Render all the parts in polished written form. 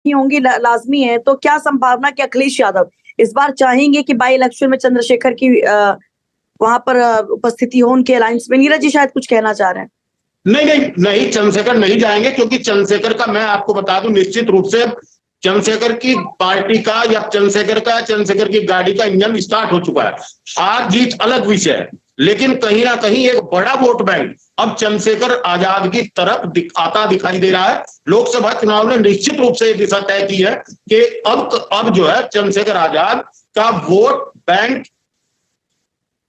होंगी लाजमी है, तो क्या संभावना कि अखिलेश यादव इस बार चाहेंगे कि बाई इलेक्शन में चंद्रशेखर की वहां पर उपस्थिति हो उनके अलायंस में? नीरज जी शायद कुछ कहना चाह रहे हैं। नहीं नहीं नहीं, चंद्रशेखर नहीं जाएंगे, क्योंकि चंद्रशेखर का मैं आपको बता दूं, निश्चित रूप से चंद्रशेखर की पार्टी का या चंद्रशेखर की गाड़ी का इंजन स्टार्ट हो चुका है। हार जीत अलग विषय है, लेकिन कहीं ना कहीं एक बड़ा वोट बैंक अब चंद्रशेखर आजाद की तरफ आता दिखाई दे रहा है। लोकसभा चुनाव ने निश्चित रूप से ये दिशा तय की है कि अब जो है चंद्रशेखर आजाद का वोट बैंक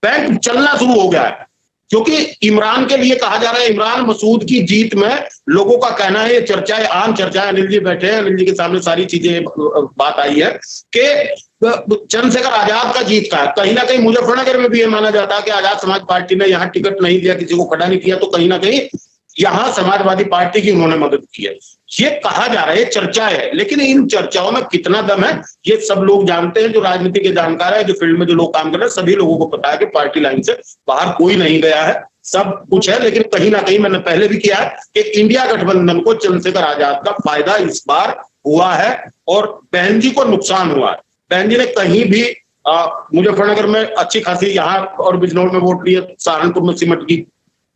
चलना शुरू हो गया है, क्योंकि इमरान के लिए कहा जा रहा है, इमरान मसूद की जीत में लोगों का कहना है, ये चर्चाएं आम चर्चाएं, अनिल जी बैठे हैं, अनिल जी के सामने सारी चीजें बात आई है कि चंद्रशेखर आजाद का जीत का है। कहीं ना कहीं मुजफ्फरनगर में भी ये माना जाता है कि आजाद समाज पार्टी ने यहाँ टिकट नहीं दिया, किसी को खड़ा नहीं किया, तो कहीं ना कहीं यहाँ समाजवादी पार्टी की उन्होंने मदद की है। ये कहा जा रहा है, चर्चा है, लेकिन इन चर्चाओं में कितना दम है ये सब लोग जानते हैं। जो राजनीति के जानकार है, जो फील्ड में जो लोग काम कर रहे हैं, सभी लोगों को पता है कि पार्टी लाइन से बाहर कोई नहीं गया है, सब कुछ है। लेकिन कहीं ना कहीं मैंने पहले भी किया है कि इंडिया गठबंधन को चंद्रशेखर आजाद का फायदा इस बार हुआ है और बहन जी को नुकसान हुआ है। बहन जी ने कहीं भी मुजफ्फरनगर में अच्छी खासी यहाँ और बिजनौर में वोट लिए, सहारनपुर में सिमट की,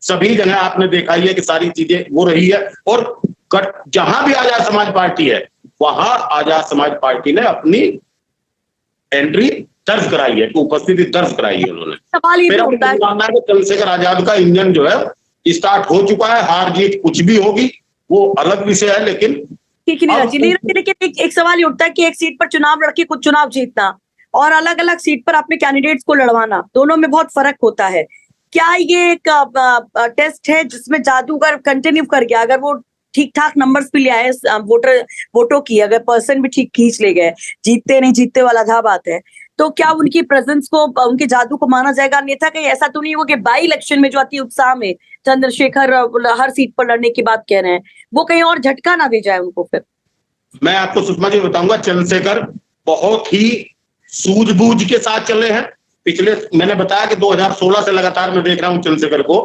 सभी जगह आपने देखा ही है कि सारी चीजें हो रही है। और जहां भी आजाद समाज पार्टी है वहां आजाद समाज पार्टी ने अपनी एंट्री दर्ज कराई है, उपस्थिति दर्ज कराई है उन्होंने। सवाल ये होता है कि चंद्रशेखर आजाद का इंजन जो है स्टार्ट हो चुका है। हार जीत कुछ भी होगी वो अलग विषय है, लेकिन लेकिन एक सवाल ये उठता है कि एक सीट पर चुनाव लड़के कुछ चुनाव जीतना और अलग अलग सीट पर अपने कैंडिडेट्स को लड़वाना, दोनों में बहुत फर्क होता है। क्या ये एक टेस्ट है जिसमें जादूगर कंटिन्यू कर गया, अगर वो ठीक ठाक नंबर्स भी ले आए वोटों की, अगर पर्सन भी ठीक खींच ले गए, जीतते नहीं जीतते वाला था बात है, तो क्या उनकी प्रेजेंस को, उनके जादू को माना जाएगा? अन्यथा कहीं ऐसा तो नहीं हो कि बाई इलेक्शन में जो अति उत्साह में चंद्रशेखर हर सीट पर लड़ने की बात कह रहे हैं, वो कहीं और झटका ना दे जाए उनको? फिर मैं आपको सुषमा जी बताऊंगा, चंद्रशेखर बहुत ही सूझबूझ के साथ चले हैं। पिछले मैंने बताया कि 2016 से लगातार मैं देख रहा हूं चंद्रशेखर को,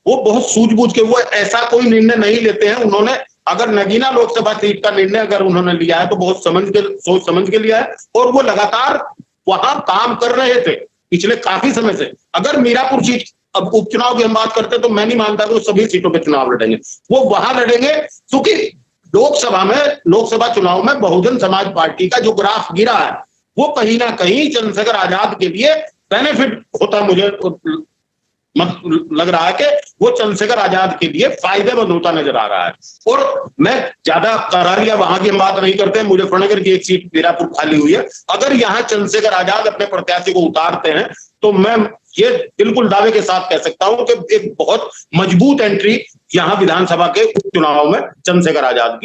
वो बहुत सूझबूझ के, वो ऐसा कोई निर्णय नहीं लेते हैं। उन्होंने अगर नगीना लोकसभा सीट का निर्णय अगर उन्होंने लिया है तो बहुत सोच समझ के लिया है, और वो लगातार वहां काम कर रहे थे पिछले काफी समय से। अगर मीरापुर सीट, अब उपचुनाव की हम बात करते हैं, तो मैं नहीं मानता कि वो सभी सीटों पर चुनाव लड़ेंगे, वो वहां लड़ेंगे, क्योंकि लोकसभा चुनाव में बहुजन समाज पार्टी का जो ग्राफ गिरा है वो कहीं ना कहीं चंद्रशेखर आजाद के लिए बेनिफिट होता, मुझे लग रहा है कि वो चंद्रशेखर आजाद के लिए फायदेमंद होता नजर आ रहा है। और मैं ज्यादा करारिया वहां की हम बात नहीं करते हैं, मुजफ्फरनगर की एक सीट मीरापुर खाली हुई है, अगर यहाँ चंद्रशेखर आजाद अपने प्रत्याशी को उतारते हैं तो मैं ये बिल्कुल दावे के साथ कह सकता हूं कि एक बहुत मजबूत एंट्री यहाँ विधानसभा के उपचुनाव में चंद्रशेखर आजाद की